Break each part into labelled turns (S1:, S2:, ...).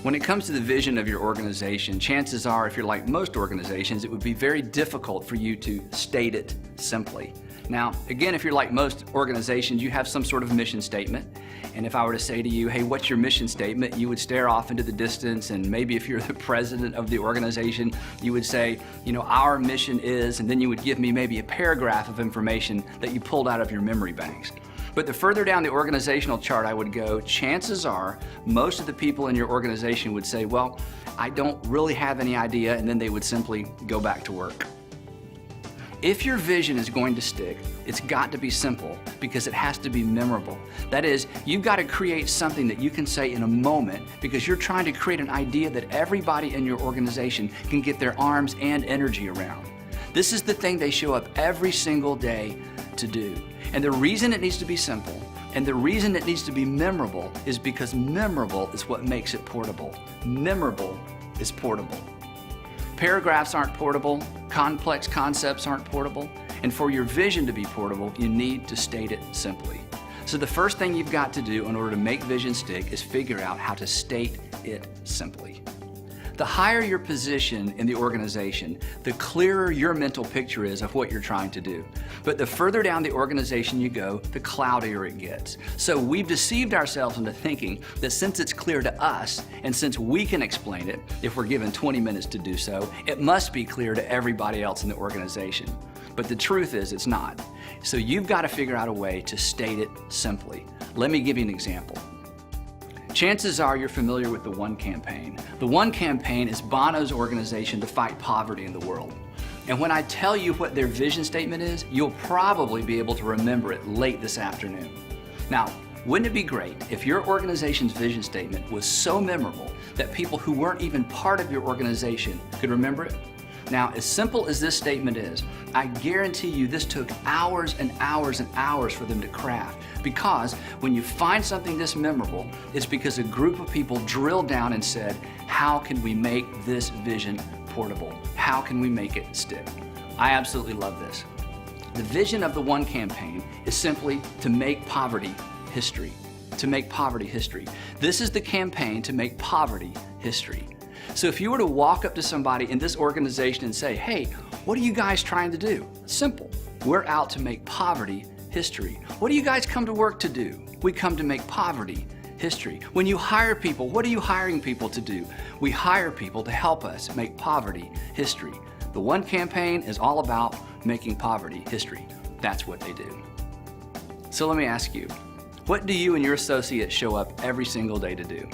S1: When it comes to the vision of your organization, chances are, if you're like most organizations, it would be very difficult for you to state it simply. Now, again, if you're like most organizations, you have some sort of mission statement. And if I were to say to you, hey, what's your mission statement? You would stare off into the distance, and maybe if you're the president of the organization, you would say, our mission is, and then you would give me maybe a paragraph of information that you pulled out of your memory banks. But the further down the organizational chart I would go, chances are most of the people in your organization would say, well, I don't really have any idea, and then they would simply go back to work. If your vision is going to stick, it's got to be simple because it has to be memorable. That is, you've got to create something that you can say in a moment because you're trying to create an idea that everybody in your organization can get their arms and energy around. This is the thing they show up every single day to do. And the reason it needs to be simple and the reason it needs to be memorable is because memorable is what makes it portable. Memorable is portable. Paragraphs aren't portable, complex concepts aren't portable, and for your vision to be portable, you need to state it simply. So the first thing you've got to do in order to make vision stick is figure out how to state it simply. The higher your position in the organization, the clearer your mental picture is of what you're trying to do. But the further down the organization you go, the cloudier it gets. So we've deceived ourselves into thinking that since it's clear to us, and since we can explain it, if we're given 20 minutes to do so, it must be clear to everybody else in the organization. But the truth is, it's not. So you've got to figure out a way to state it simply. Let me give you an example. Chances are you're familiar with the One Campaign. The One Campaign is Bono's organization to fight poverty in the world. And when I tell you what their vision statement is, you'll probably be able to remember it late this afternoon. Now, wouldn't it be great if your organization's vision statement was so memorable that people who weren't even part of your organization could remember it? Now, as simple as this statement is, I guarantee you this took hours and hours and hours for them to craft, because when you find something this memorable, it's because a group of people drilled down and said, how can we make this vision portable? How can we make it stick? I absolutely love this. The vision of the One Campaign is simply to make poverty history. To make poverty history. This is the campaign to make poverty history. So if you were to walk up to somebody in this organization and say, hey, what are you guys trying to do? Simple. We're out to make poverty history. What do you guys come to work to do? We come to make poverty history. When you hire people, what are you hiring people to do? We hire people to help us make poverty history. The One Campaign is all about making poverty history. That's what they do. So let me ask you, what do you and your associates show up every single day to do?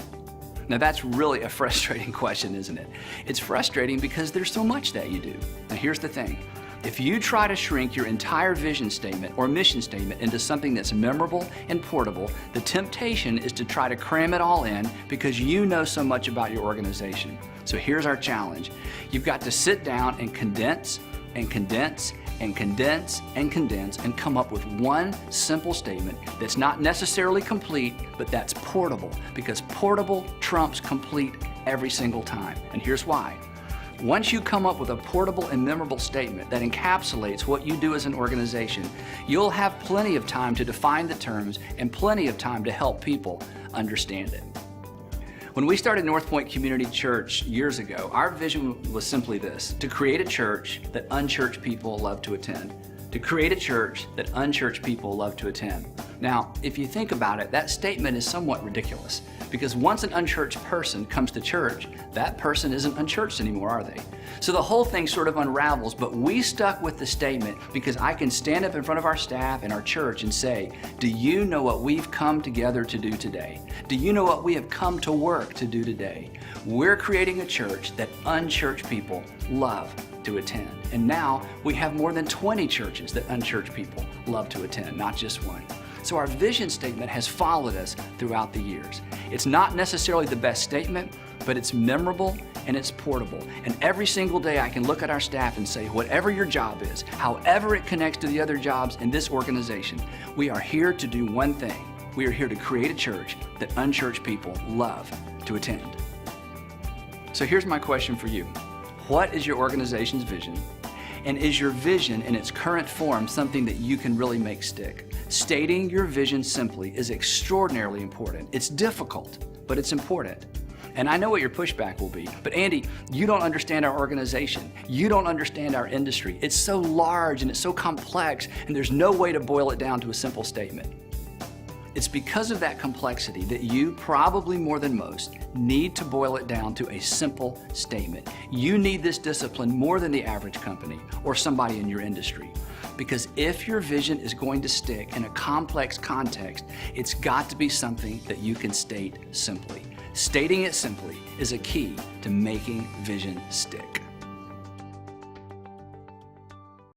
S1: Now that's really a frustrating question, isn't it? It's frustrating because there's so much that you do. Now here's the thing. If you try to shrink your entire vision statement or mission statement into something that's memorable and portable, the temptation is to try to cram it all in because you know so much about your organization. So here's our challenge. You've got to sit down and condense and condense and condense and condense and come up with one simple statement that's not necessarily complete, but that's portable, because portable trumps complete every single time. And here's why. Once you come up with a portable and memorable statement that encapsulates what you do as an organization, you'll have plenty of time to define the terms and plenty of time to help people understand it. When we started North Point Community Church years ago, our vision was simply this: to create a church that unchurched people love to attend. To create a church that unchurched people love to attend. Now, if you think about it, that statement is somewhat ridiculous, because once an unchurched person comes to church, that person isn't unchurched anymore, are they? So the whole thing sort of unravels, but we stuck with the statement because I can stand up in front of our staff and our church and say, do you know what we've come together to do today? Do you know what we have come to work to do today? We're creating a church that unchurched people love to attend. And now we have more than 20 churches that unchurched people love to attend, not just one. So our vision statement has followed us throughout the years. It's not necessarily the best statement, but it's memorable and it's portable. And every single day I can look at our staff and say, whatever your job is, however it connects to the other jobs in this organization, we are here to do one thing. We are here to create a church that unchurched people love to attend. So here's my question for you. What is your organization's vision? And is your vision in its current form something that you can really make stick? Stating your vision simply is extraordinarily important. It's difficult, but it's important. And I know what your pushback will be, but Andy, you don't understand our organization. You don't understand our industry. It's so large and it's so complex, and there's no way to boil it down to a simple statement. It's because of that complexity that you, probably more than most, need to boil it down to a simple statement. You need this discipline more than the average company or somebody in your industry. Because if your vision is going to stick in a complex context, it's got to be something that you can state simply. Stating it simply is a key to making vision stick.